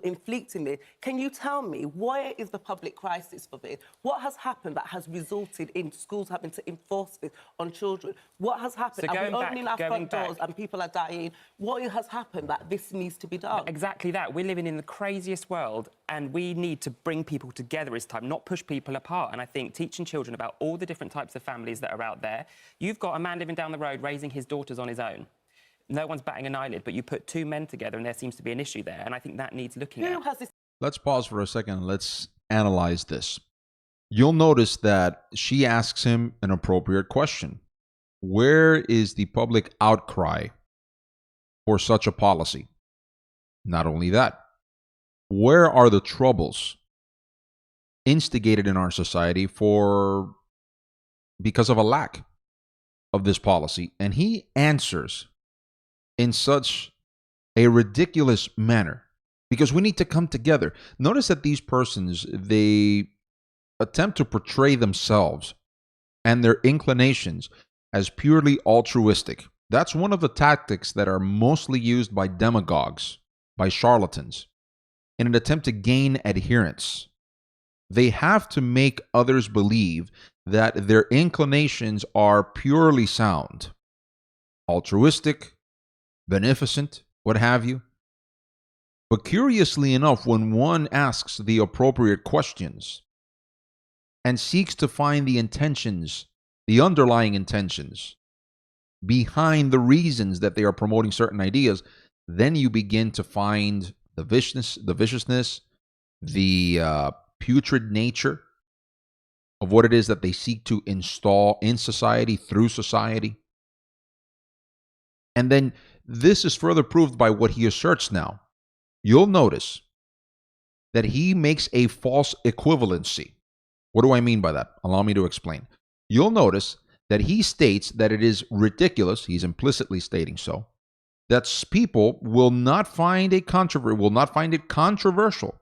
inflicting this. Can you tell me where is the public crisis for this? What has happened that has resulted in schools having to enforce this on children? What has happened? So Are we opening our front doors and people are dying? What has happened that this needs to be done? Exactly that. We're living in the craziest world, and we need to bring people together this time, not push people apart. And I think teaching children about all the different types of families that are out there. You've got a man living down the road raising his daughters on his own. No one's batting an eyelid, but you put two men together and there seems to be an issue there, and I think that needs looking at. Let's pause for a second and let's analyze this. You'll notice that she asks him an appropriate question. Where is the public outcry for such a policy? Not only that, where are the troubles instigated in our society because of a lack of this policy? And he answers in such a ridiculous manner, because we need to come together. Notice that these persons, they attempt to portray themselves and their inclinations as purely altruistic. That's one of the tactics that are mostly used by demagogues, by charlatans, in an attempt to gain adherence. They have to make others believe that their inclinations are purely sound, altruistic, beneficent, what have you. But curiously enough, when one asks the appropriate questions and seeks to find the intentions, the underlying intentions behind the reasons that they are promoting certain ideas, then you begin to find the viciousness, the putrid nature of what it is that they seek to install in society, through society. And then this is further proved by what he asserts now. You'll notice that he makes a false equivalency. What do I mean by that? Allow me to explain. You'll notice that he states that it is ridiculous, he's implicitly stating so, that people will not find it controversial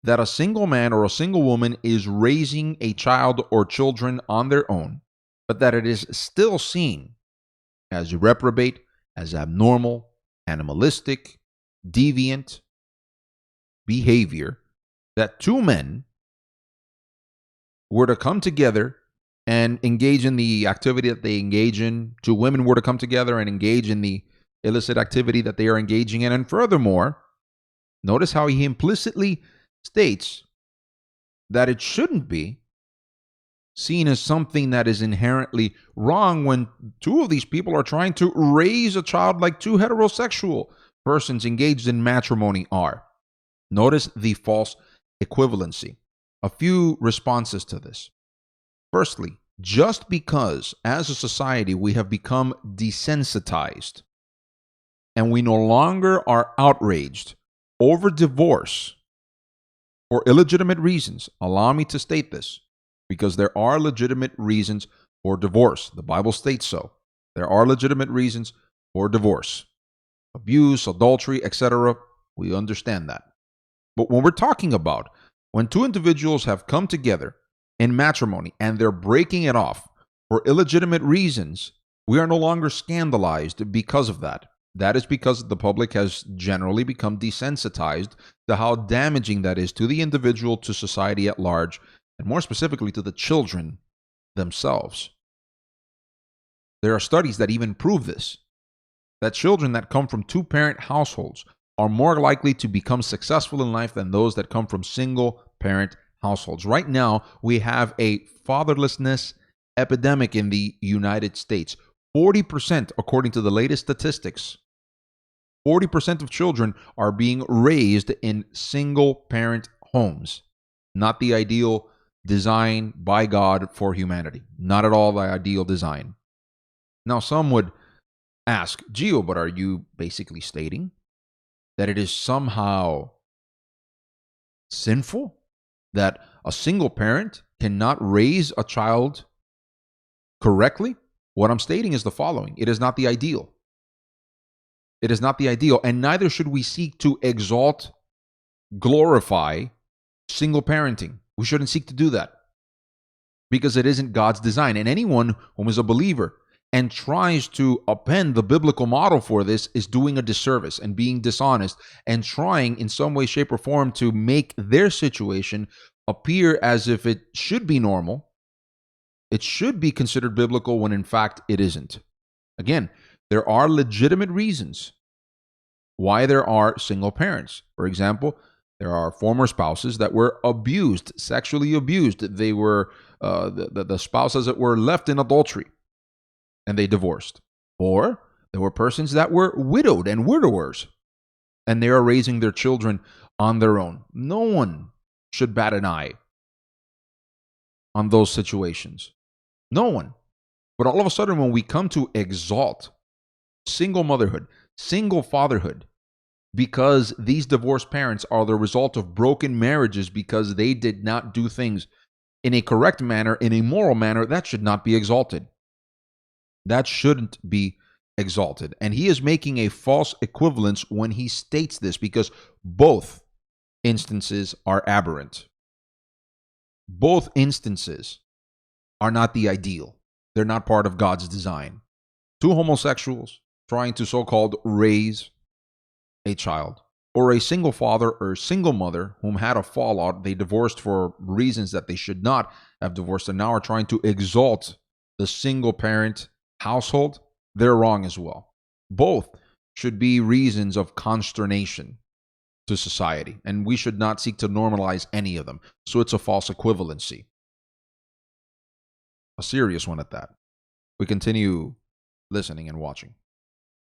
that a single man or a single woman is raising a child or children on their own, but that it is still seen as reprobate, as abnormal, animalistic, deviant behavior that two men were to come together and engage in the activity that they engage in, two women were to come together and engage in the illicit activity that they are engaging in. And furthermore, notice how he implicitly states that it shouldn't be seen as something that is inherently wrong when two of these people are trying to raise a child like two heterosexual persons engaged in matrimony are. Notice the false equivalency. A few responses to this. Firstly, just because as a society we have become desensitized and we no longer are outraged over divorce for illegitimate reasons, allow me to state this, because there are legitimate reasons for divorce. The Bible states so. There are legitimate reasons for divorce. Abuse, adultery, etc. We understand that. But when we're talking about when two individuals have come together in matrimony and they're breaking it off for illegitimate reasons, we are no longer scandalized because of that. That is because the public has generally become desensitized to how damaging that is to the individual, to society at large, and more specifically to the children themselves. There are studies that even prove this, that children that come from two-parent households are more likely to become successful in life than those that come from single-parent households. Right now, we have a fatherlessness epidemic in the United States. 40%, according to the latest statistics, 40% of children are being raised in single-parent homes. Not the ideal design by God for humanity. Not at all the ideal design. Now, some would ask, Gio, but are you basically stating that it is somehow sinful that a single parent cannot raise a child correctly? What I'm stating is the following. It is not the ideal. It is not the ideal, and neither should we seek to exalt, glorify single parenting. We shouldn't seek to do that because it isn't God's design. And anyone who is a believer and tries to append the biblical model for this is doing a disservice and being dishonest and trying in some way, shape, or form to make their situation appear as if it should be normal. It should be considered biblical when in fact it isn't. Again, there are legitimate reasons why there are single parents. For example, there are former spouses that were abused, sexually abused. They were the spouses that were left in adultery and they divorced. Or there were persons that were widowed and widowers and they are raising their children on their own. No one should bat an eye on those situations. No one. But all of a sudden, when we come to exalt single motherhood, single fatherhood, because these divorced parents are the result of broken marriages because they did not do things in a correct manner, in a moral manner, that should not be exalted. That shouldn't be exalted. And he is making a false equivalence when he states this because both instances are aberrant. Both instances are not the ideal. They're not part of God's design. Two homosexuals trying to so-called raise a child, or a single father or single mother whom had a fallout, they divorced for reasons that they should not have divorced and now are trying to exalt the single parent household, they're wrong as well. Both should be reasons of consternation to society, and we should not seek to normalize any of them. So it's a false equivalency. A serious one at that. We continue listening and watching.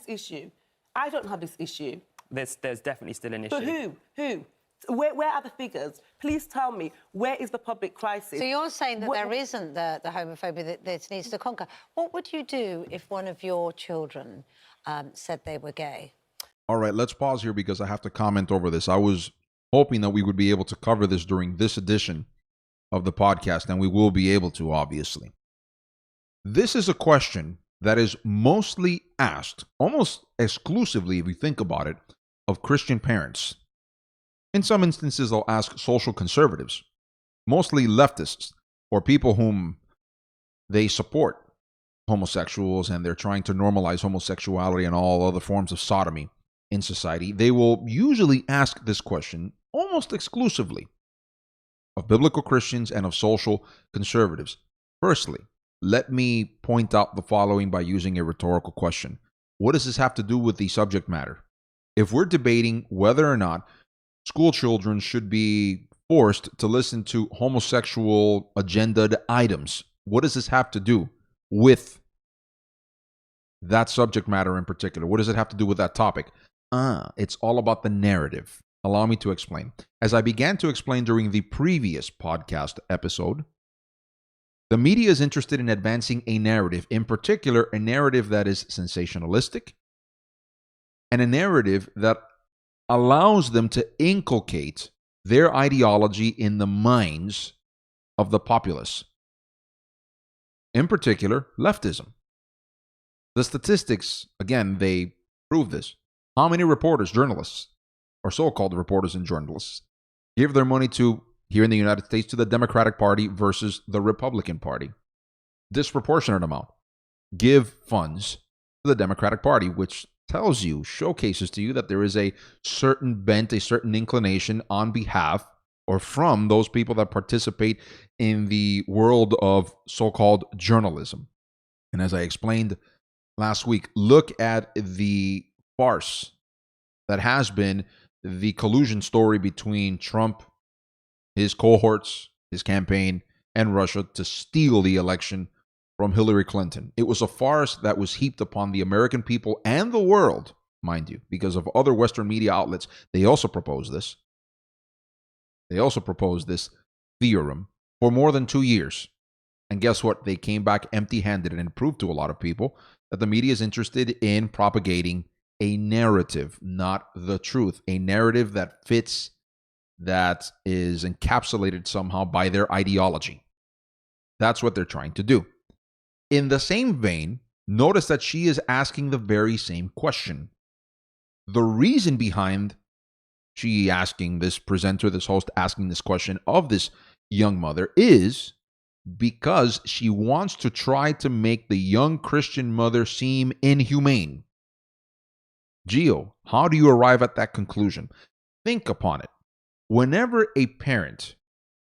Issue. I don't have this issue. There's definitely still an issue. But who? Where are the figures? Please tell me, where is the public crisis? So you're saying that there isn't the homophobia that this needs to conquer. What would you do if one of your children said they were gay? All right, let's pause here because I have to comment over this. I was hoping that we would be able to cover this during this edition of the podcast, and we will be able to, obviously. This is a question that is mostly asked, almost exclusively, if you think about it, of Christian parents. In some instances, they'll ask social conservatives, mostly leftists, or people whom they support homosexuals and they're trying to normalize homosexuality and all other forms of sodomy in society. They will usually ask this question almost exclusively of biblical Christians and of social conservatives. Firstly, let me point out the following by using a rhetorical question. What does this have to do with the subject matter? If we're debating whether or not school children should be forced to listen to homosexual agendaed items, what does this have to do with that subject matter in particular? What does it have to do with that topic? It's all about the narrative. Allow me to explain. As I began to explain during the previous podcast episode, the media is interested in advancing a narrative, in particular, a narrative that is sensationalistic and a narrative that allows them to inculcate their ideology in the minds of the populace. In particular, leftism. The statistics, again, they prove this. How many reporters, journalists, or so-called reporters and journalists, give their money to, here in the United States, to the Democratic Party versus the Republican Party? Disproportionate amount. Give funds to the Democratic Party, which tells you, showcases to you that there is a certain bent, a certain inclination on behalf or from those people that participate in the world of so-called journalism. And as I explained last week, look at the farce that has been the collusion story between Trump, his cohorts, his campaign, and Russia to steal the election from Hillary Clinton. It was a farce that was heaped upon the American people and the world, mind you, because of other Western media outlets. They also proposed this. They also proposed this theorem for more than 2 years. And guess what? They came back empty-handed, and it proved to a lot of people that the media is interested in propagating a narrative, not the truth. A narrative that fits, that is encapsulated somehow by their ideology. That's what they're trying to do. In the same vein, notice that she is asking the very same question. The reason behind she asking this presenter, this host asking this question of this young mother is because she wants to try to make the young Christian mother seem inhumane. Gio, how do you arrive at that conclusion? Think upon it. Whenever a parent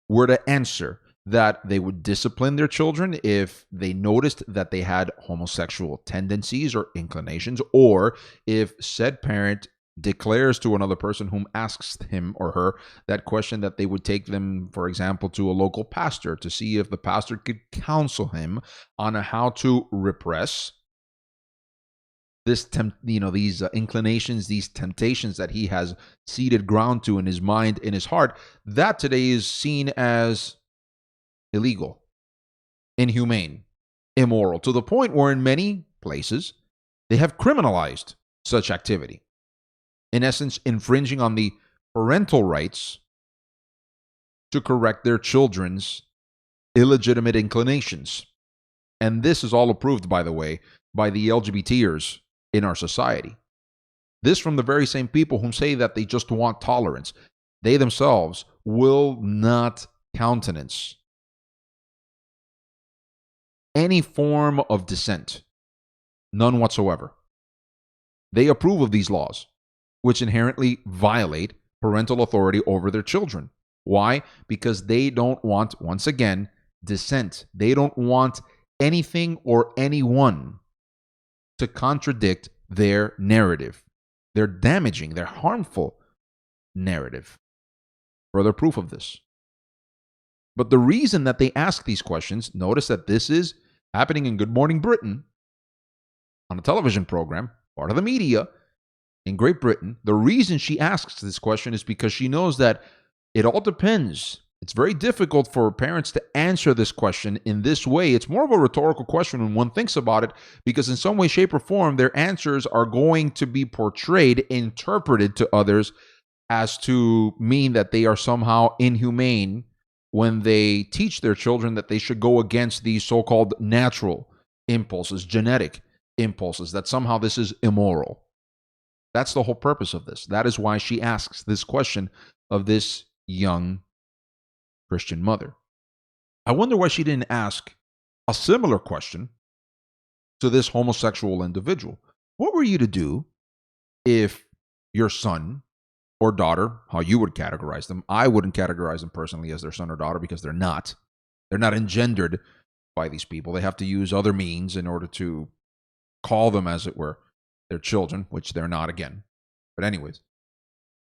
were to answer that they would discipline their children if they noticed that they had homosexual tendencies or inclinations, or if said parent declares to another person whom asks him or her that question, that they would take them, for example, to a local pastor to see if the pastor could counsel him on how to repress these inclinations, these temptations that he has ceded ground to in his mind, in his heart. That today is seen as illegal, inhumane, immoral, to the point where in many places they have criminalized such activity, in essence infringing on the parental rights to correct their children's illegitimate inclinations. And this is all approved, by the way, by the LGBTers in our society. This from the very same people who say that they just want tolerance. They themselves will not countenance any form of dissent, none whatsoever. They approve of these laws, which inherently violate parental authority over their children. Why? Because they don't want, once again, dissent. They don't want anything or anyone to contradict their narrative, their damaging, their harmful narrative. Further proof of this. But the reason that they ask these questions, notice that this is happening in Good Morning Britain, on a television program, part of the media in Great Britain. The reason she asks this question is because she knows that it all depends. It's very difficult for parents to answer this question in this way. It's more of a rhetorical question when one thinks about it, because in some way, shape, or form, their answers are going to be portrayed, interpreted to others as to mean that they are somehow inhumane when they teach their children that they should go against these so-called natural impulses, genetic impulses, that somehow this is immoral. That's the whole purpose of this. That is why she asks this question of this young Christian mother. I wonder why she didn't ask a similar question to this homosexual individual. What were you to do if your son or daughter, how you would categorize them? I wouldn't categorize them personally as their son or daughter, because they're not. They're not engendered by these people. They have to use other means in order to call them, as it were, their children, which they're not, again. But anyways,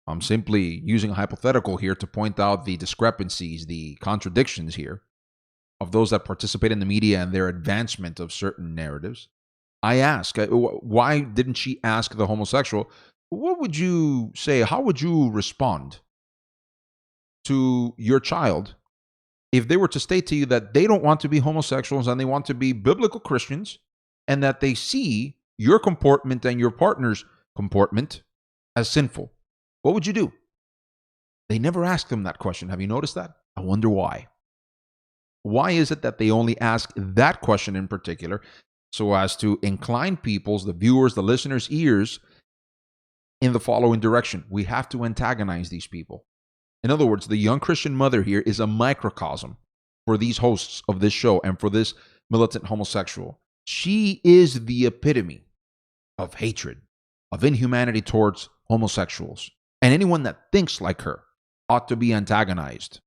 I'm simply using a hypothetical here to point out the discrepancies, the contradictions here of those that participate in the media and their advancement of certain narratives. I ask, why didn't she ask the homosexual, what would you say, how would you respond to your child if they were to state to you that they don't want to be homosexuals and they want to be biblical Christians, and that they see your comportment and your partner's comportment as sinful? What would you do? They never ask them that question. Have you noticed that? I wonder why. Why is it that they only ask that question in particular, so as to incline people's, the viewers, the listeners' ears in the following direction? We have to antagonize these people. In other words, the young Christian mother here is a microcosm for these hosts of this show and for this militant homosexual. She is the epitome of hatred, of inhumanity towards homosexuals. And anyone that thinks like her ought to be antagonized,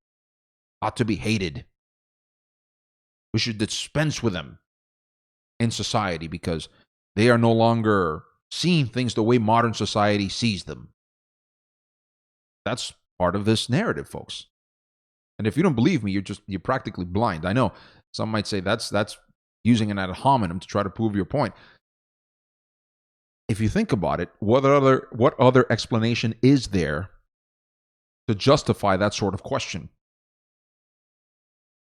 ought to be hated. We should dispense with them in society because they are no longer seeing things the way modern society sees them. That's part of this narrative, folks. And if you don't believe me, you're practically blind. I know some might say that's using an ad hominem to try to prove your point. If you think about it, what other explanation is there to justify that sort of question?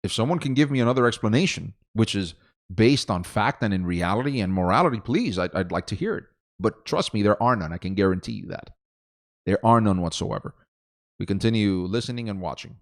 If someone can give me another explanation, which is based on fact and in reality and morality, please, I'd like to hear it. But trust me, there are none. I can guarantee you that. There are none whatsoever. We continue listening and watching.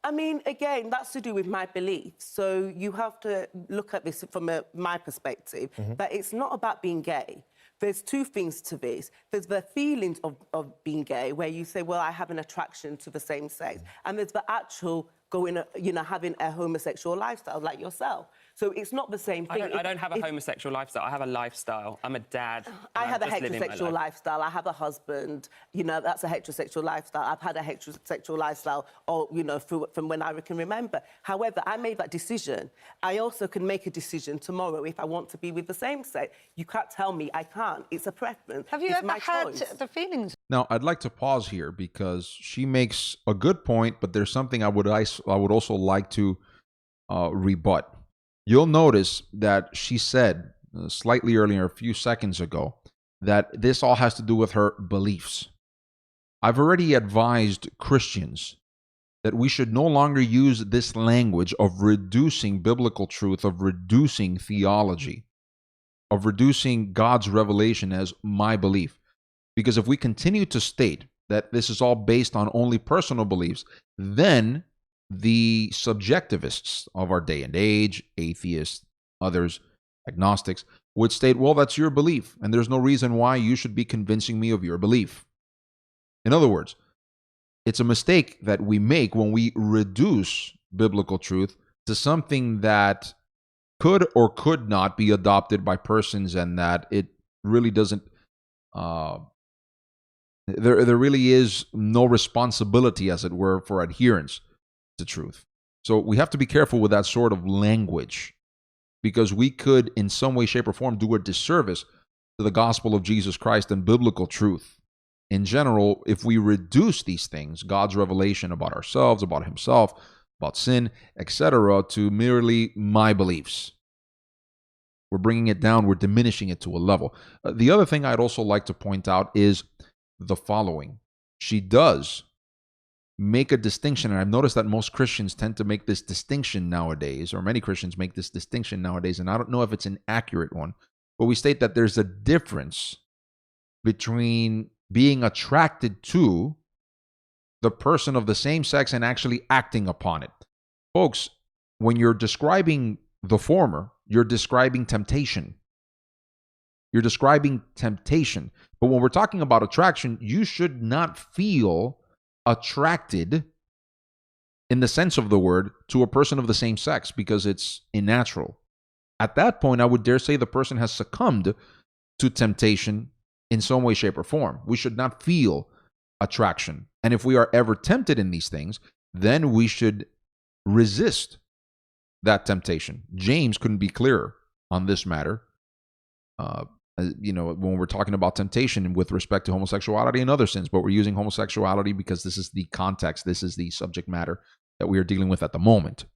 I mean, again, that's to do with my beliefs. So you have to look at this from my perspective, that it's not about being gay. There's two things to this. There's the feelings of being gay, where you say, well, I have an attraction to the same sex. And there's the actual going, having a homosexual lifestyle like yourself. So it's not the same thing. I don't have a homosexual lifestyle. I have a lifestyle. I'm a dad. I have a heterosexual lifestyle. I have a husband. That's a heterosexual lifestyle. I've had a heterosexual lifestyle, from when I can remember. However, I made that decision. I also can make a decision tomorrow if I want to be with the same sex. You can't tell me I can't. It's a preference. Have you it's ever my had choice. the feelings? Now, I'd like to pause here because she makes a good point, but there's something I would also like to rebut. You'll notice that she said slightly earlier, a few seconds ago, that this all has to do with her beliefs. I've already advised Christians that we should no longer use this language of reducing biblical truth, of reducing theology, of reducing God's revelation as my belief. Because if we continue to state that this is all based on only personal beliefs, then the subjectivists of our day and age, atheists, others, agnostics, would state, well, that's your belief, and there's no reason why you should be convincing me of your belief. In other words, it's a mistake that we make when we reduce biblical truth to something that could or could not be adopted by persons, and that it really doesn't, there really is no responsibility, as it were, for adherence to truth. So we have to be careful with that sort of language, because we could, in some way, shape, or form, do a disservice to the gospel of Jesus Christ and biblical truth. In general, if we reduce these things, God's revelation about ourselves, about himself, about sin, etc., to merely my beliefs, we're bringing it down, we're diminishing it to a level. The other thing I'd also like to point out is the following. She does make a distinction, and I've noticed that most Christians tend to make this distinction nowadays, or many Christians make this distinction nowadays, and I don't know if it's an accurate one, but we state that there's a difference between being attracted to the person of the same sex and actually acting upon it. Folks, when you're describing the former, you're describing temptation. You're describing temptation. But when we're talking about attraction, you should not feel attracted in the sense of the word to a person of the same sex, because it's unnatural. At that point, I would dare say the person has succumbed to temptation in some way, shape, or form. We should not feel attraction. And if we are ever tempted in these things, then we should resist that temptation. James couldn't be clearer on this matter. When we're talking about temptation with respect to homosexuality and other sins, but we're using homosexuality because this is the context, this is the subject matter that we are dealing with at the moment.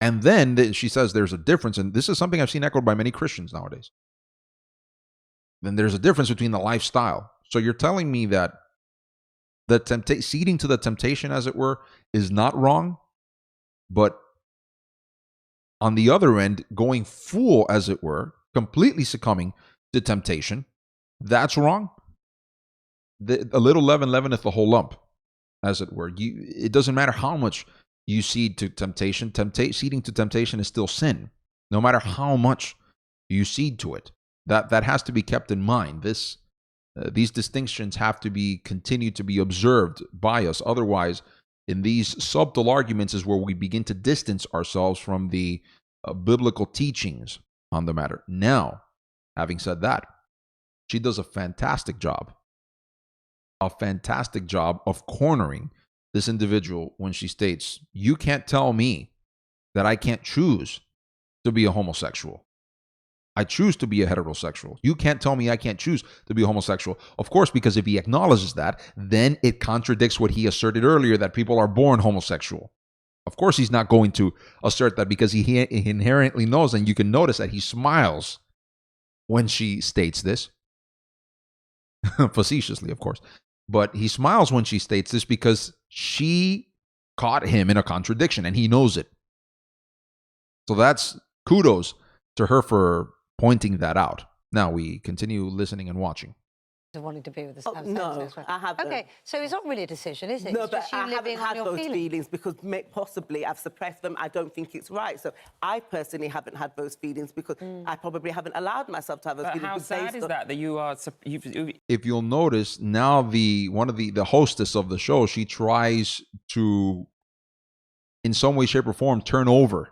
And then she says there's a difference, and this is something I've seen echoed by many Christians nowadays. Then there's a difference between the lifestyle. So you're telling me that ceding to the temptation, as it were, is not wrong, but on the other end, going full, as it were, completely succumbing to temptation, that's wrong. A little leaven leaveneth the whole lump, as it were. It doesn't matter how much you cede to temptation. Ceding to temptation is still sin, no matter how much you cede to it. That has to be kept in mind. These distinctions have to be continued to be observed by us. Otherwise, in these subtle arguments is where we begin to distance ourselves from the biblical teachings on the matter. Now, having said that, she does a fantastic job of cornering this individual when she states, you can't tell me that I can't choose to be a homosexual. I choose to be a heterosexual. You can't tell me I can't choose to be a homosexual. Of course, because if he acknowledges that, then it contradicts what he asserted earlier, that people are born homosexual. Of course, he's not going to assert that, because he inherently knows, and you can notice that he smiles when she states this. Facetiously, of course. But he smiles when she states this because she caught him in a contradiction, and he knows it. So that's kudos to her for pointing that out. Now we continue listening and watching. Wanting to be with the No, I haven't. Okay, so it's not really a decision, is it? No, It's but just you I haven't living on had your those feelings because possibly I've suppressed them. I don't think it's right. So I personally haven't had those feelings because I probably haven't allowed myself to have those But feelings. how sad is that you are? If you'll notice, now the hostess of the show, she tries to in some way, shape, or form, turn over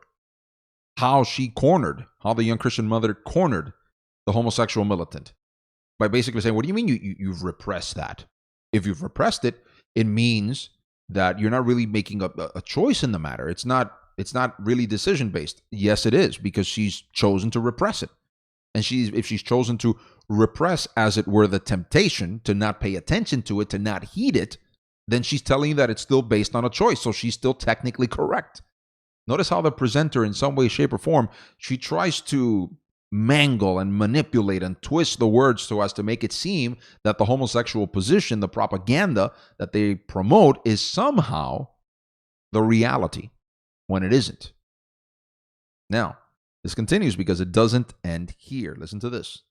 how the young Christian mother cornered the homosexual militant by basically saying, what do you mean you've repressed that? If you've repressed it, it means that you're not really making a choice in the matter. It's not really decision-based. Yes, it is, because she's chosen to repress it. And if she's chosen to repress, as it were, the temptation to not pay attention to it, to not heed it, then she's telling you that it's still based on a choice. So she's still technically correct. Notice how the presenter, in some way, shape, or form, she tries to mangle and manipulate and twist the words so as to make it seem that the homosexual position, the propaganda that they promote, is somehow the reality, when it isn't. Now, this continues because it doesn't end here. Listen to this.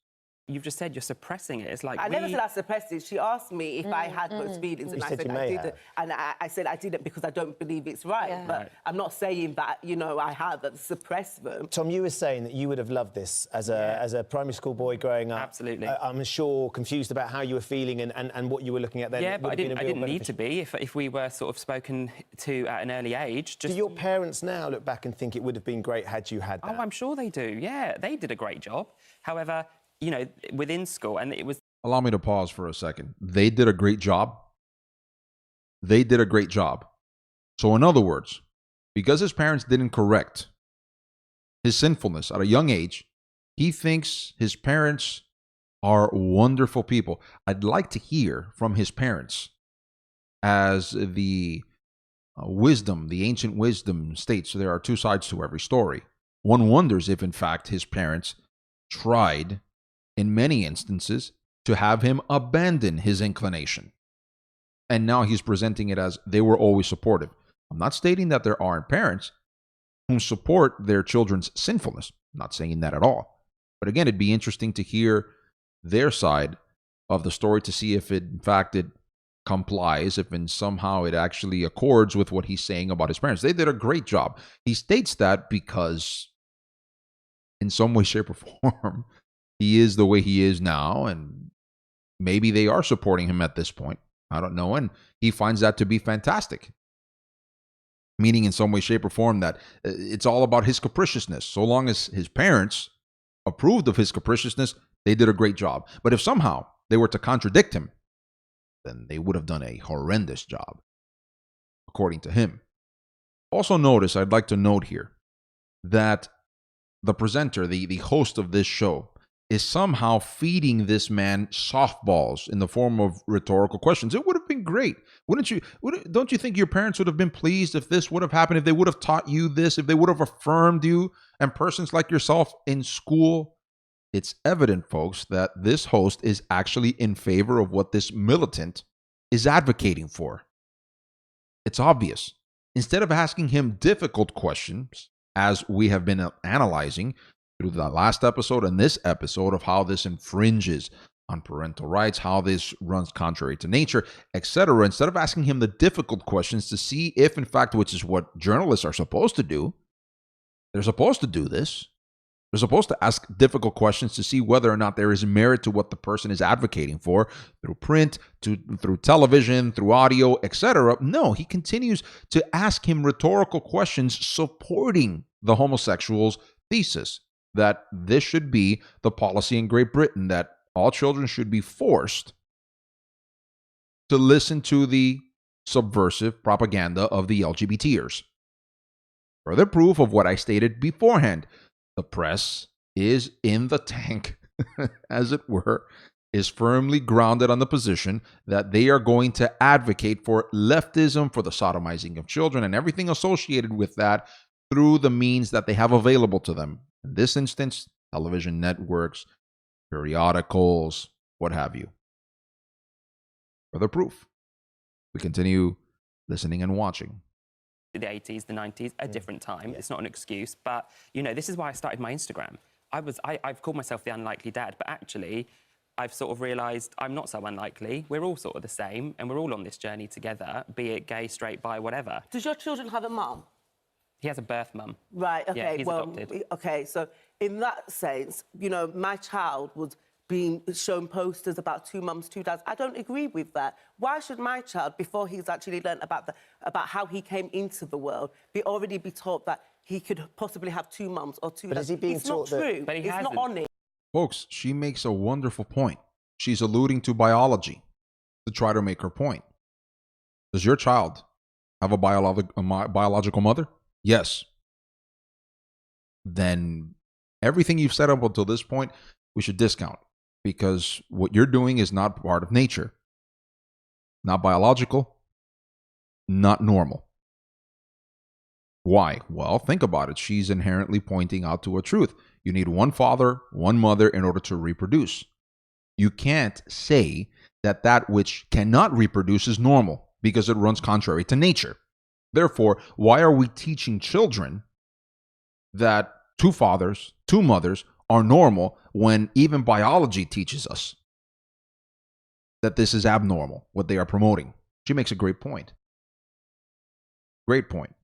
You've just said you're suppressing it. It's like I never said I suppressed it. She asked me if I had those feelings, and I said I didn't. And I said I didn't because I don't believe it's right. Yeah. But I'm not saying that, you know, I have suppressed them. Tom, you were saying that you would have loved this as a primary school boy growing up. Absolutely. I'm sure confused about how you were feeling and what you were looking at then. Yeah, but I didn't need to be if we were sort of spoken to at an early age. Do your parents now look back and think it would have been great had you had that? Oh, I'm sure they do. Yeah, they did a great job. However, you know, within school, and it was... Allow me to pause for a second. They did a great job. They did a great job. So in other words, because his parents didn't correct his sinfulness at a young age, he thinks his parents are wonderful people. I'd like to hear from his parents, as the ancient wisdom states, there are two sides to every story. One wonders if, in fact, his parents tried, in many instances, to have him abandon his inclination. And now he's presenting it as they were always supportive. I'm not stating that there aren't parents who support their children's sinfulness. I'm not saying that at all. But again, it'd be interesting to hear their side of the story to see if, in fact, it complies, if somehow it actually accords with what he's saying about his parents. They did a great job. He states that because, in some way, shape, or form, he is the way he is now, and maybe they are supporting him at this point. I don't know, and he finds that to be fantastic. Meaning, in some way, shape, or form, that it's all about his capriciousness. So long as his parents approved of his capriciousness, they did a great job. But if somehow they were to contradict him, then they would have done a horrendous job, according to him. Also notice, I'd like to note here, that the presenter, the host of this show, is somehow feeding this man softballs in the form of rhetorical questions. It would have been great. Don't you think your parents would have been pleased if this would have happened, if they would have taught you this, if they would have affirmed you and persons like yourself in school? It's evident, folks, that this host is actually in favor of what this militant is advocating for. It's obvious. Instead of asking him difficult questions, as we have been analyzing through the last episode and this episode, of how this infringes on parental rights, how this runs contrary to nature, etc., instead of asking him the difficult questions to see if, in fact, which is what journalists are supposed to do, they're supposed to do this. They're supposed to ask difficult questions to see whether or not there is merit to what the person is advocating for, through print, through television, through audio, etc. No, he continues to ask him rhetorical questions supporting the homosexuals' thesis that this should be the policy in Great Britain, that all children should be forced to listen to the subversive propaganda of the LGBTers. Further proof of what I stated beforehand. The press is in the tank, as it were, is firmly grounded on the position that they are going to advocate for leftism, for the sodomizing of children, and everything associated with that through the means that they have available to them. In this instance, television networks, periodicals, what have you. Further proof. We continue listening and watching. The 80s, the 90s, a different time. It's not an excuse, but, you know, this is why I started my Instagram. I've called myself the unlikely dad, but actually, I've sort of realised I'm not so unlikely. We're all sort of the same, and we're all on this journey together, be it gay, straight, bi, whatever. Does your children have a mum? He has a birth mum. Right, okay, yeah, he's adopted. Okay, so in that sense, you know, my child was being shown posters about 2 mums, 2 dads. I don't agree with that. Why should my child, before he's actually learned about how he came into the world, already be taught that he could possibly have 2 mums or 2 But dads? is he being it's taught not that- true. But he It's hasn't. not on it. Folks, she makes a wonderful point. She's alluding to biology to try to make her point. Does your child have a biological mother? Yes. Then everything you've said up until this point, we should discount, because what you're doing is not part of nature, not biological, not normal. Why? Well, think about it. She's inherently pointing out to a truth. You need one father, one mother in order to reproduce. You can't say that that which cannot reproduce is normal, because it runs contrary to nature. Therefore, why are we teaching children that 2 fathers, 2 mothers are normal when even biology teaches us that this is abnormal, what they are promoting? She makes a great point. Great point.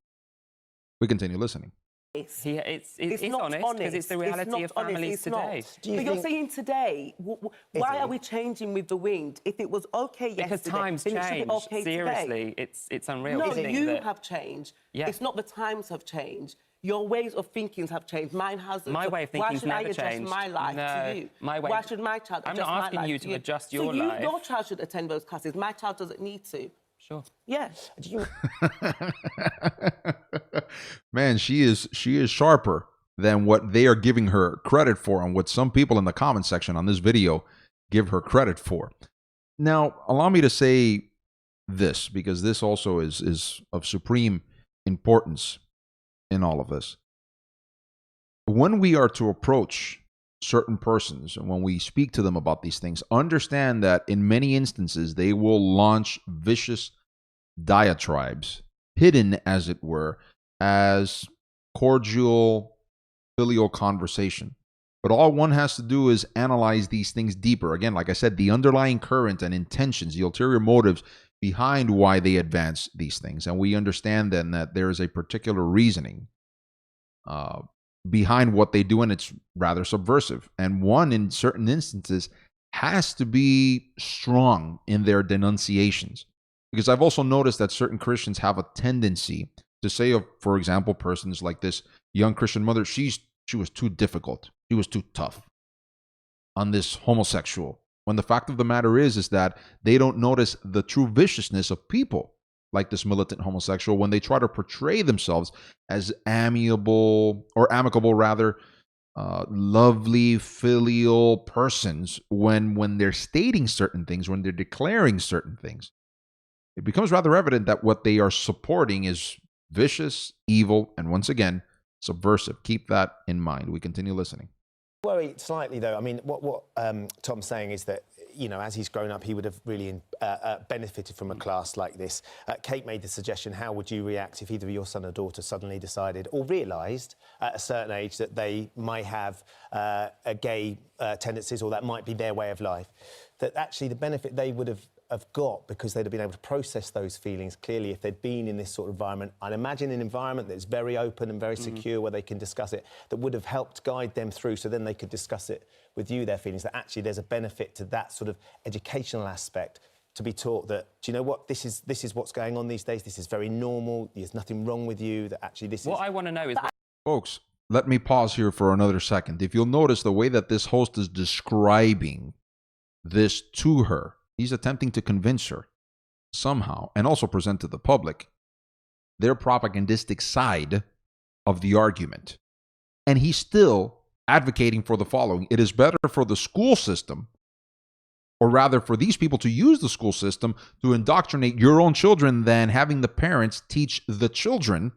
We continue listening. It's not honest, because it's the reality of families today. But you're saying today, why are we changing with the wind? If it was okay yesterday, Because times then it should change. be okay Seriously, today. it's unreal. No, to think you that- have changed. Yeah. It's not the times have changed. Your ways of thinking have changed. Mine hasn't. My So way of why thinking's should I never adjust changed. my life No, to you? my way- Why should my child I'm adjust not my asking life you to to adjust your so life. your child should attend those classes. My child doesn't need to. Sure. Yeah. Man, she is sharper than what they are giving her credit for, and what some people in the comment section on this video give her credit for. Now, allow me to say this, because this also is of supreme importance in all of this. When we are to approach certain persons and when we speak to them about these things, understand that in many instances they will launch vicious diatribes, hidden as it were, as cordial filial conversation. But all one has to do is analyze these things deeper. Again, like I said, the underlying current and intentions, the ulterior motives behind why they advance these things. And we understand then that there is a particular reasoning behind what they do, and it's rather subversive. And one, in certain instances, has to be strong in their denunciations. Because I've also noticed that certain Christians have a tendency to say of, for example, persons like this young Christian mother, she was too difficult, she was too tough on this homosexual. When the fact of the matter is that they don't notice the true viciousness of people like this militant homosexual when they try to portray themselves as amicable, lovely, filial persons when they're stating certain things, when they're declaring certain things. It becomes rather evident that what they are supporting is vicious, evil, and once again, subversive. Keep that in mind. We continue listening. Worry slightly, though. I mean, what Tom's saying is that, you know, as he's grown up, he would have really benefited from a class like this. Kate made the suggestion, how would you react if either your son or daughter suddenly decided or realised at a certain age that they might have gay tendencies, or that might be their way of life? That actually the benefit they would have got, because they'd have been able to process those feelings clearly if they'd been in this sort of environment. I'd imagine an environment that's very open and very secure, where they can discuss it, that would have helped guide them through, so then they could discuss it with you, their feelings, that actually there's a benefit to that sort of educational aspect, to be taught that, do you know what, this is what's going on these days, this is very normal, there's nothing wrong with you, that actually this is... What I want to know is... Folks, let me pause here for another second. If you'll notice the way that this host is describing this to her, he's attempting to convince her somehow, and also present to the public their propagandistic side of the argument. And he's still advocating for the following: it is better for the school system, or rather for these people to use the school system to indoctrinate your own children, than having the parents teach the children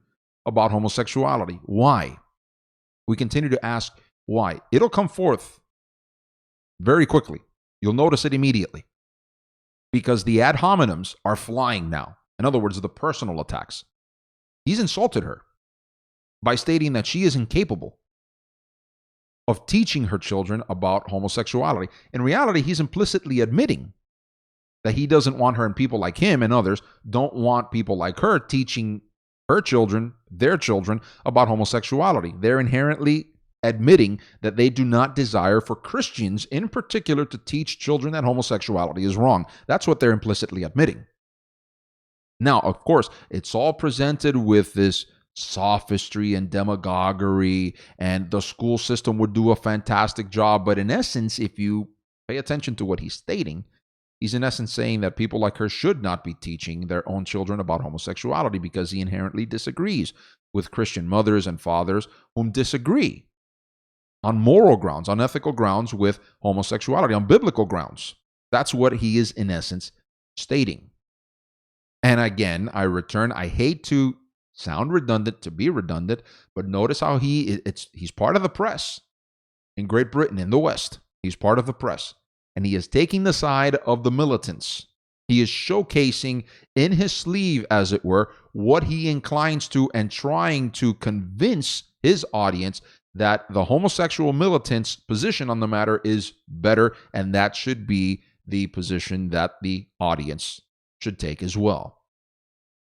about homosexuality. Why? We continue to ask why. It'll come forth very quickly. You'll notice it immediately. Because the ad hominems are flying now. In other words, the personal attacks. He's insulted her by stating that she is incapable of teaching her children about homosexuality. In reality, he's implicitly admitting that he doesn't want her, and people like him and others don't want people like her teaching her children, their children, about homosexuality. They're inherently admitting that they do not desire for Christians in particular to teach children that homosexuality is wrong. That's what they're implicitly admitting. Now, of course, it's all presented with this sophistry and demagoguery, and the school system would do a fantastic job. But in essence, if you pay attention to what he's stating, he's in essence saying that people like her should not be teaching their own children about homosexuality because he inherently disagrees with Christian mothers and fathers whom disagree on moral grounds, on ethical grounds with homosexuality, on biblical grounds. That's what he is in essence stating. And again, I hate to sound redundant, to be redundant, but notice how he's part of the press in Great Britain, in the West. He's part of the press. And he is taking the side of the militants. He is showcasing in his sleeve, as it were, what he inclines to and trying to convince his audience that the homosexual militants' position on the matter is better, and that should be the position that the audience should take as well.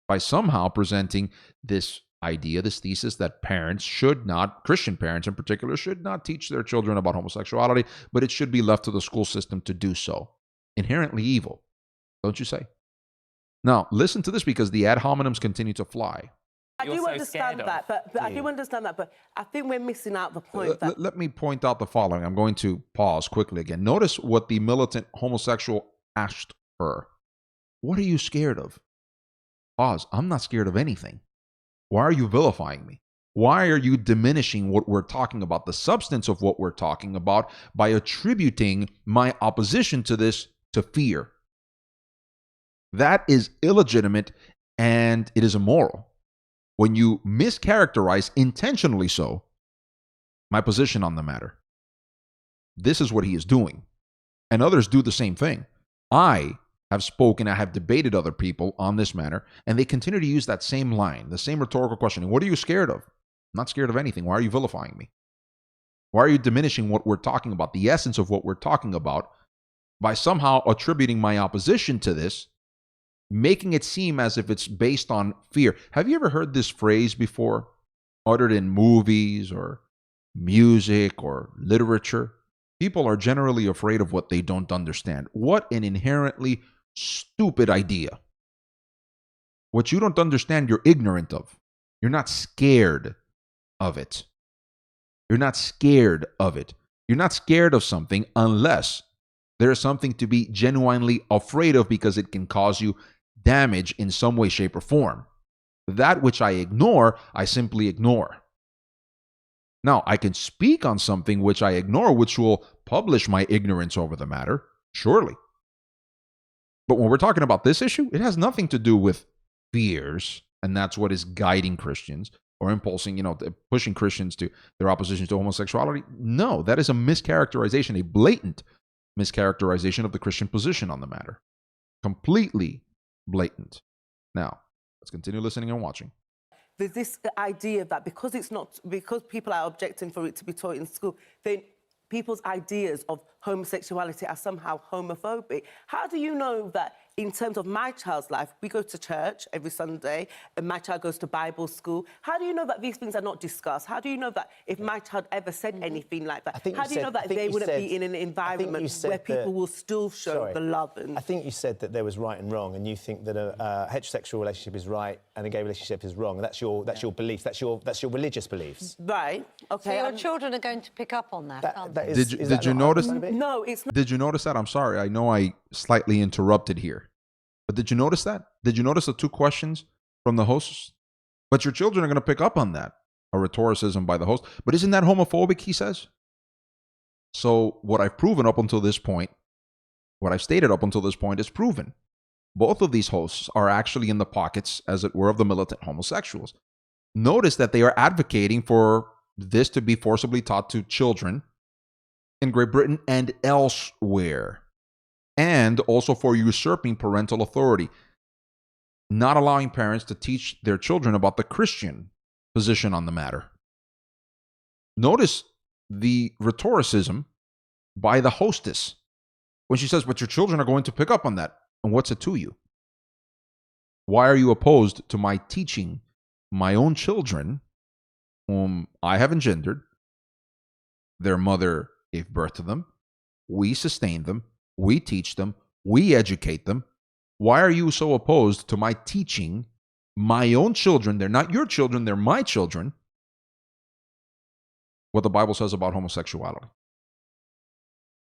By somehow presenting this idea, this thesis that parents should not, Christian parents in particular, should not teach their children about homosexuality, but it should be left to the school system to do so. Inherently evil, don't you say? Now, listen to this because the ad hominems continue to fly. I do understand that, but I do understand that, but I think we're missing out the point that... Let me point out the following. I'm going to pause quickly again. Notice what the militant homosexual asked her. What are you scared of? Pause. I'm not scared of anything. Why are you vilifying me? Why are you diminishing what we're talking about, the substance of what we're talking about, by attributing my opposition to this to fear? That is illegitimate and it is immoral. When you mischaracterize, intentionally so, my position on the matter. This is what he is doing. And others do the same thing. I have spoken, I have debated other people on this matter, and they continue to use that same line, the same rhetorical questioning. What are you scared of? I'm not scared of anything. Why are you vilifying me? Why are you diminishing what we're talking about, the essence of what we're talking about, by somehow attributing my opposition to this, making it seem as if it's based on fear? Have you ever heard this phrase before, uttered in movies or music or literature? People are generally afraid of what they don't understand. What an inherently stupid idea. What you don't understand, you're ignorant of. You're not scared of it. You're not scared of it. You're not scared of something unless there is something to be genuinely afraid of because it can cause you damage in some way, shape, or form. That which I ignore, I simply ignore. Now, I can speak on something which I ignore, which will publish my ignorance over the matter, surely. But when we're talking about this issue, it has nothing to do with fears, and that's what is guiding Christians or impulsing, pushing Christians to their opposition to homosexuality. No, that is a mischaracterization, a blatant mischaracterization of the Christian position on the matter. Completely blatant. Now, let's continue listening and watching. There's this idea that because people are objecting for it to be taught in school, then people's ideas of homosexuality are somehow homophobic. How do you know that in terms of my child's life, we go to church every Sunday and my child goes to Bible school? How do you know that these things are not discussed? How do you know that if my child ever said anything like that, how do you know that they wouldn't be in an environment where people will still show the love? I think you said that there was right and wrong, and you think that a heterosexual relationship is right and a gay relationship is wrong. And that's your belief. That's your religious beliefs. Right. Okay. So your children are going to pick up on that, aren't they? Did you notice? No, it's not. Did you notice that? I'm sorry. I know I slightly interrupted here. But did you notice that? Did you notice the two questions from the hosts? But your children are going to pick up on that. A rhetoricism by the host. But isn't that homophobic, he says? So what I've proven up until this point, what I've stated up until this point is proven. Both of these hosts are actually in the pockets, as it were, of the militant homosexuals. Notice that they are advocating for this to be forcibly taught to children in Great Britain and elsewhere. And also for usurping parental authority, not allowing parents to teach their children about the Christian position on the matter. Notice the rhetoricism by the hostess when she says, but your children are going to pick up on that. And what's it to you? Why are you opposed to my teaching my own children, whom I have engendered, their mother gave birth to them. We sustain them. We teach them. We educate them. Why are you so opposed to my teaching my own children? They're not your children. They're my children. What the Bible says about homosexuality.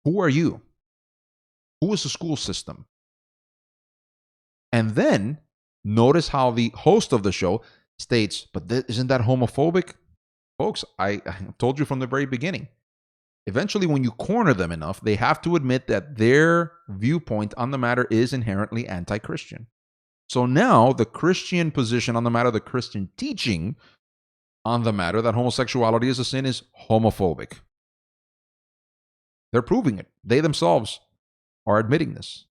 Who are you? Who is the school system? And then notice how the host of the show states, but isn't that homophobic? Folks, I told you from the very beginning. Eventually, when you corner them enough, they have to admit that their viewpoint on the matter is inherently anti-Christian. So now the Christian position on the matter, the Christian teaching on the matter that homosexuality is a sin is homophobic. They're proving it. They themselves are admitting this.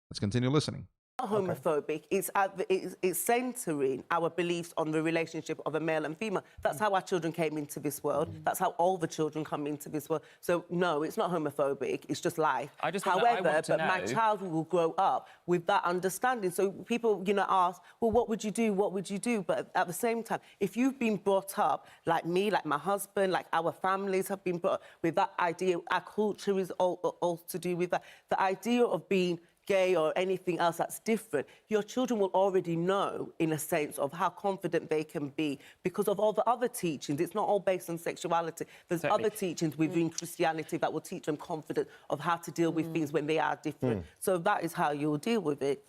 Let's continue listening. Homophobic. It's centering our beliefs on the relationship of a male and female. That's how our children came into this world. That's how all the children come into this world. So no, it's not homophobic. It's just life. However, my child will grow up with that understanding. So people, ask, well, what would you do? What would you do? But at the same time, if you've been brought up like me, like my husband, like our families have been brought up with that idea, our culture is all to do with that. The idea of being gay or anything else that's different, your children will already know, in a sense, of how confident they can be because of all the other teachings. It's not all based on sexuality. There's other teachings within Christianity that will teach them confidence of how to deal with things when they are different. So that is how you'll deal with it.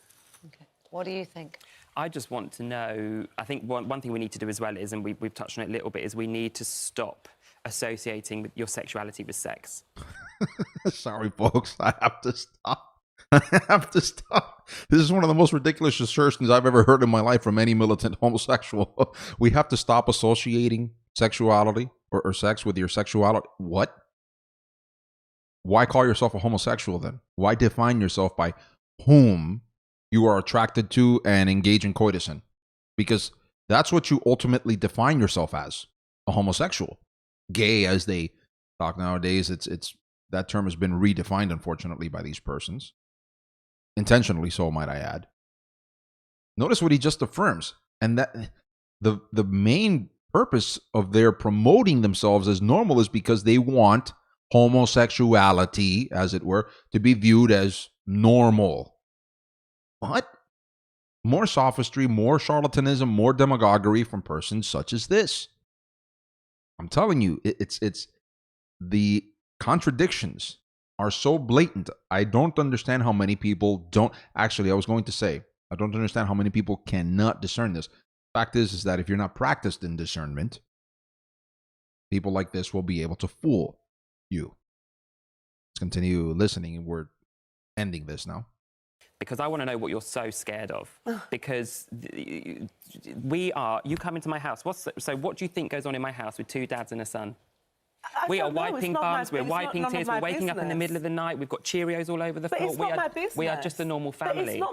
Okay. What do you think? I just want to know, I think one thing we need to do as well is, and we've touched on it a little bit, is we need to stop associating with your sexuality with sex. Sorry, folks, I have to stop. I have to stop. This is one of the most ridiculous assertions I've ever heard in my life from any militant homosexual. We have to stop associating sexuality or sex with your sexuality. What? Why call yourself a homosexual then? Why define yourself by whom you are attracted to and engage in coitus in? Because that's what you ultimately define yourself as, a homosexual. Gay, as they talk nowadays, it's that term has been redefined, unfortunately, by these persons. Intentionally so, might I add. Notice what he just affirms, and that the main purpose of their promoting themselves as normal is because they want homosexuality, as it were, to be viewed as normal. What? More sophistry, more charlatanism, more demagoguery from persons such as this. I'm telling you, it's the contradictions are so blatant. I don't understand how many people don't. Actually, I was going to say, I don't understand how many people cannot discern this. Fact is that if you're not practiced in discernment, people like this will be able to fool you. Let's continue listening. We're ending this now. Because I want to know what you're so scared of. Because you come into my house. So what do you think goes on in my house with two dads and a son? We are wiping bums, we're wiping tears, we're waking up in the middle of the night, we've got Cheerios all over the floor. It's not my business. We are just a normal family. But it's not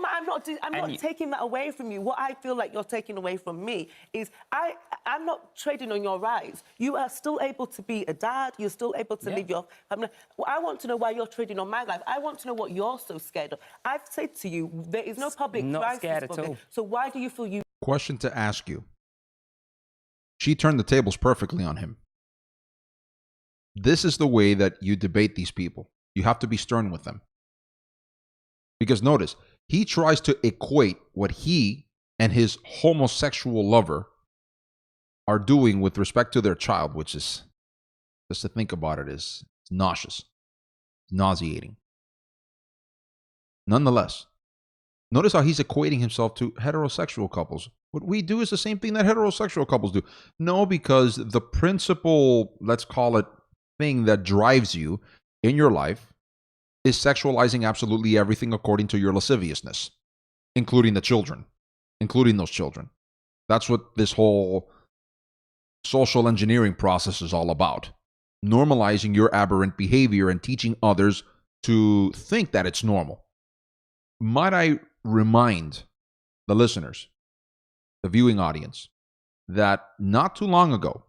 I'm not taking that away from you. What I feel like you're taking away from me is I'm not trading on your rights. You are still able to be a dad, you're still able to live your family. I want to know why you're trading on my life. I want to know what you're so scared of. I've said to you, there is no public crisis. Not scared at all. So why do you feel you... Question to ask you. She turned the tables perfectly on him. This is the way that you debate these people. You have to be stern with them. Because notice, he tries to equate what he and his homosexual lover are doing with respect to their child, which is, just to think about it, is nauseous, nauseating. Nonetheless, notice how he's equating himself to heterosexual couples. What we do is the same thing that heterosexual couples do. No, because the principal, let's call it, thing that drives you in your life is sexualizing absolutely everything according to your lasciviousness, including the children, including those children. That's what this whole social engineering process is all about. Normalizing your aberrant behavior and teaching others to think that it's normal. Might I remind the listeners, the viewing audience, that not too long ago,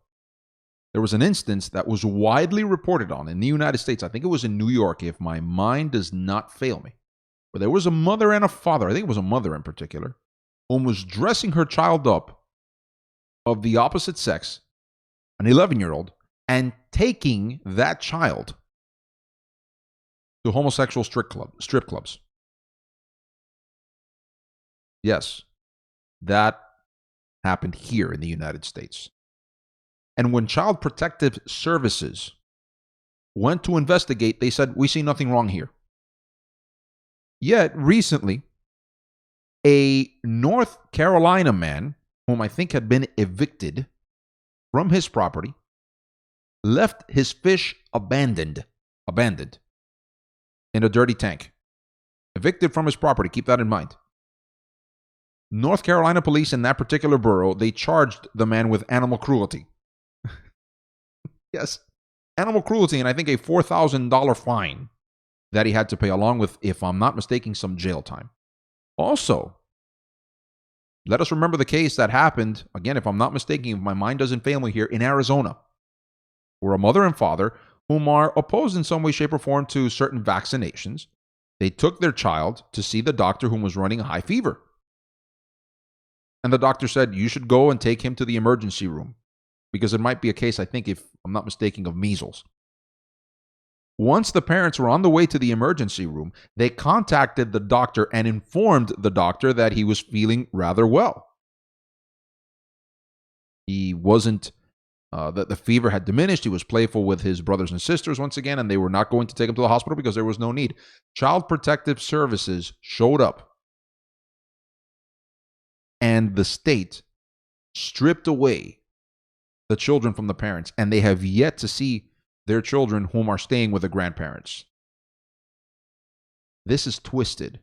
there was an instance that was widely reported on in the United States. I think it was in New York, if my mind does not fail me, where there was a mother and a father, I think it was a mother in particular, who was dressing her child up of the opposite sex, an 11-year-old, and taking that child to homosexual strip clubs. Yes, that happened here in the United States. And when Child Protective Services went to investigate, they said, we see nothing wrong here. Yet recently, a North Carolina man, whom I think had been evicted from his property, left his fish abandoned in a dirty tank. Evicted from his property, keep that in mind. North Carolina police in that particular borough, they charged the man with animal cruelty. Yes, animal cruelty, and I think a $4,000 fine that he had to pay, along with, if I'm not mistaken, some jail time. Also, let us remember the case that happened, again, if I'm not mistaken, if my mind doesn't fail me here, in Arizona, where a mother and father, whom are opposed in some way, shape, or form to certain vaccinations, they took their child to see the doctor whom was running a high fever. And the doctor said, you should go and take him to the emergency room, because it might be a case, I think, if I'm not mistaken, of measles. Once the parents were on the way to the emergency room, they contacted the doctor and informed the doctor that he was feeling rather well. He wasn't, that the fever had diminished. He was playful with his brothers and sisters once again, and they were not going to take him to the hospital because there was no need. Child Protective Services showed up, and the state stripped away the children from the parents, and they have yet to see their children whom are staying with the grandparents. This is twisted.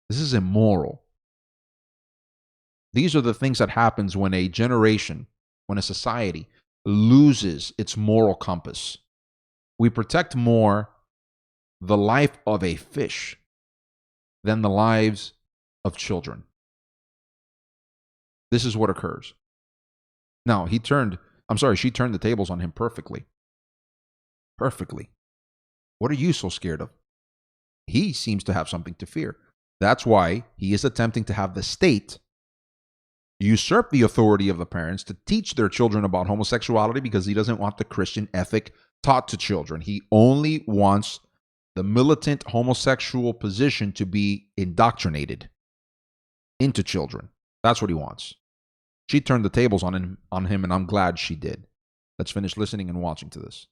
This is immoral. These are the things that happens when a generation, when a society loses its moral compass. We protect more the life of a fish than the lives of children. This is what occurs. Now, she turned the tables on him perfectly. Perfectly. What are you so scared of? He seems to have something to fear. That's why he is attempting to have the state usurp the authority of the parents to teach their children about homosexuality, because he doesn't want the Christian ethic taught to children. He only wants the militant homosexual position to be indoctrinated into children. That's what he wants. She turned the tables on him, and I'm glad she did. Let's finish listening and watching this.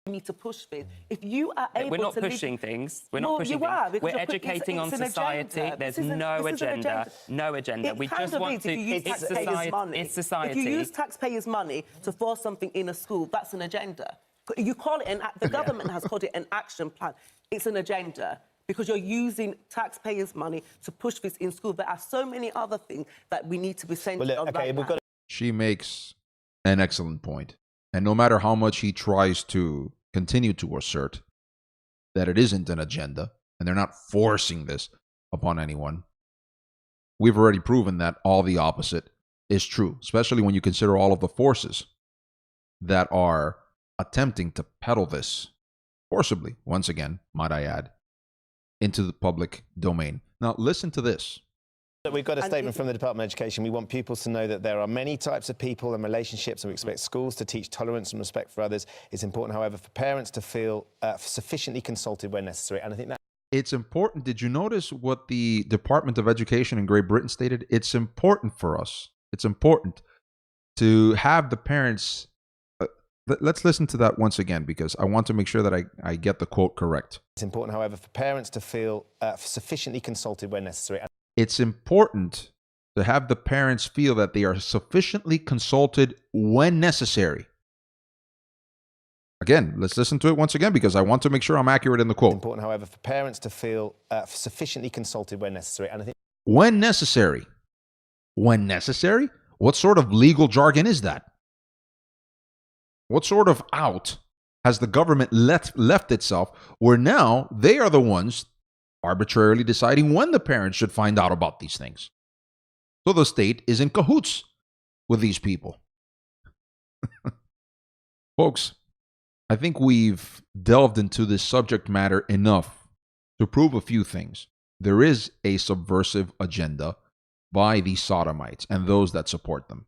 Me to push this. If you are able We're not to pushing things. We're not pushing things. We're educating on society. There's no agenda. No agenda. We just want to. It's society. If you use taxpayers' money to force something in a school, that's an agenda. You call it the government has called it an action plan. It's an agenda, because you're using taxpayers' money to push this in school. There are so many other things that we need to be centered on right now. She makes an excellent point. And no matter how much he tries to continue to assert that it isn't an agenda, and they're not forcing this upon anyone, we've already proven that all the opposite is true, especially when you consider all of the forces that are attempting to peddle this forcibly, once again, might I add, into the public domain. Now, listen to this. We've got a statement from the Department of Education. We want pupils to know that there are many types of people and relationships, and we expect schools to teach tolerance and respect for others. It's important, however, for parents to feel sufficiently consulted when necessary. And I think that it's important. Did you notice what the Department of Education in Great Britain stated? It's important for us. It's important to have the parents. Let's listen to that once again, because I want to make sure that I get the quote correct. It's important, however, for parents to feel sufficiently consulted when necessary. It's important to have the parents feel that they are sufficiently consulted when necessary. Again, let's listen to it once again, because I want to make sure I'm accurate in the quote. It's important, however, for parents to feel sufficiently consulted when necessary. And I think when necessary. When necessary? What sort of legal jargon is that? What sort of out has the government left itself, where now they are the ones arbitrarily deciding when the parents should find out about these things? So the state is in cahoots with these people. Folks, I think we've delved into this subject matter enough to prove a few things. There is a subversive agenda by the sodomites and those that support them.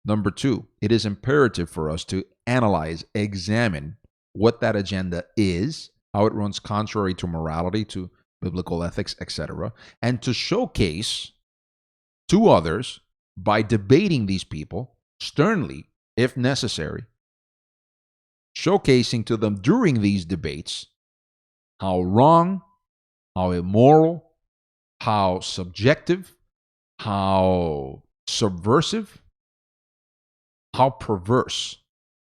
Number two, it is imperative for us to analyze, examine what that agenda is, how it runs contrary to morality, to biblical ethics, etc., and to showcase to others by debating these people sternly, if necessary, showcasing to them during these debates how wrong, how immoral, how subjective, how subversive, how perverse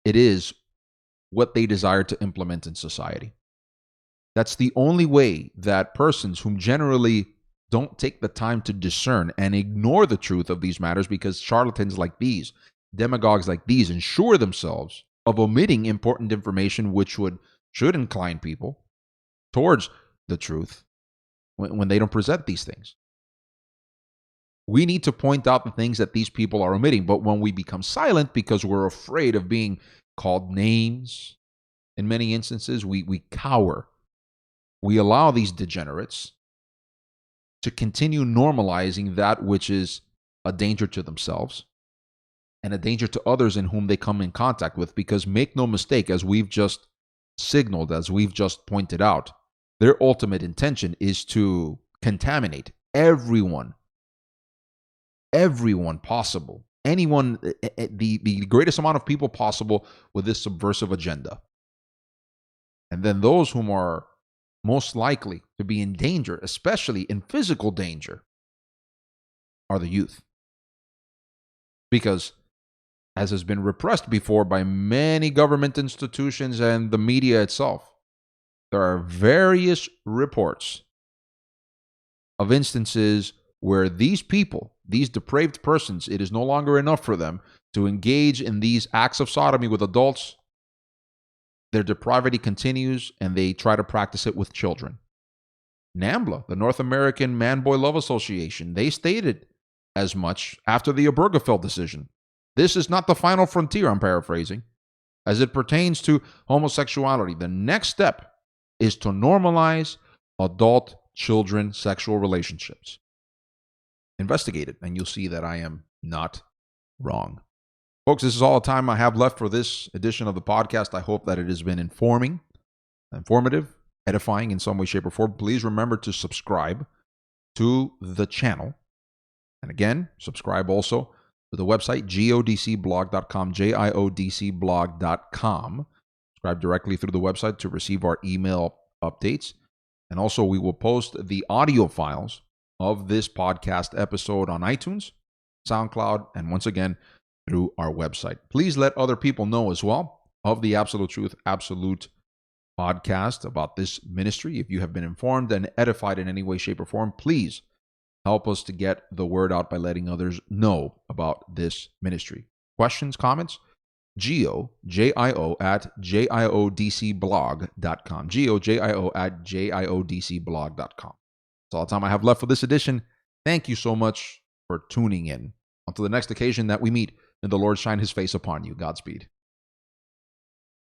it is what they desire to implement in society. That's the only way that persons whom generally don't take the time to discern and ignore the truth of these matters, because charlatans like these, demagogues like these, ensure themselves of omitting important information which should incline people towards the truth when they don't present these things. We need to point out the things that these people are omitting, but when we become silent because we're afraid of being called names, in many instances, we cower. We allow these degenerates to continue normalizing that which is a danger to themselves and a danger to others in whom they come in contact with, because make no mistake, as we've just signaled, as we've just pointed out, their ultimate intention is to contaminate everyone possible, anyone, the greatest amount of people possible with this subversive agenda. And then those whom are most likely to be in danger, especially in physical danger, are the youth. Because, as has been repressed before by many government institutions and the media itself, there are various reports of instances where these people, these depraved persons, it is no longer enough for them to engage in these acts of sodomy with adults. Their depravity continues, and they try to practice it with children. NAMBLA, the North American Man-Boy Love Association, they stated as much after the Obergefell decision. This is not the final frontier, I'm paraphrasing, as it pertains to homosexuality. The next step is to normalize adult-children sexual relationships. Investigate it, and you'll see that I am not wrong. Folks, this is all the time I have left for this edition of the podcast. I hope that it has been informative, edifying in some way, shape, or form. Please remember to subscribe to the channel. And again, subscribe also to the website, godcblog.com, giodcblog.com. Subscribe directly through the website to receive our email updates. And also, we will post the audio files of this podcast episode on iTunes, SoundCloud, and once again, through our website. Please let other people know as well of the Absolute Truth, Absolute podcast, about this ministry. If you have been informed and edified in any way, shape, or form, please help us to get the word out by letting others know about this ministry. Questions, comments? Gio, J-I-O, at giodcblog.com. Gio, at giodcblog.com. That's all the time I have left for this edition. Thank you so much for tuning in. Until the next occasion that we meet, and the Lord shine his face upon you. Godspeed.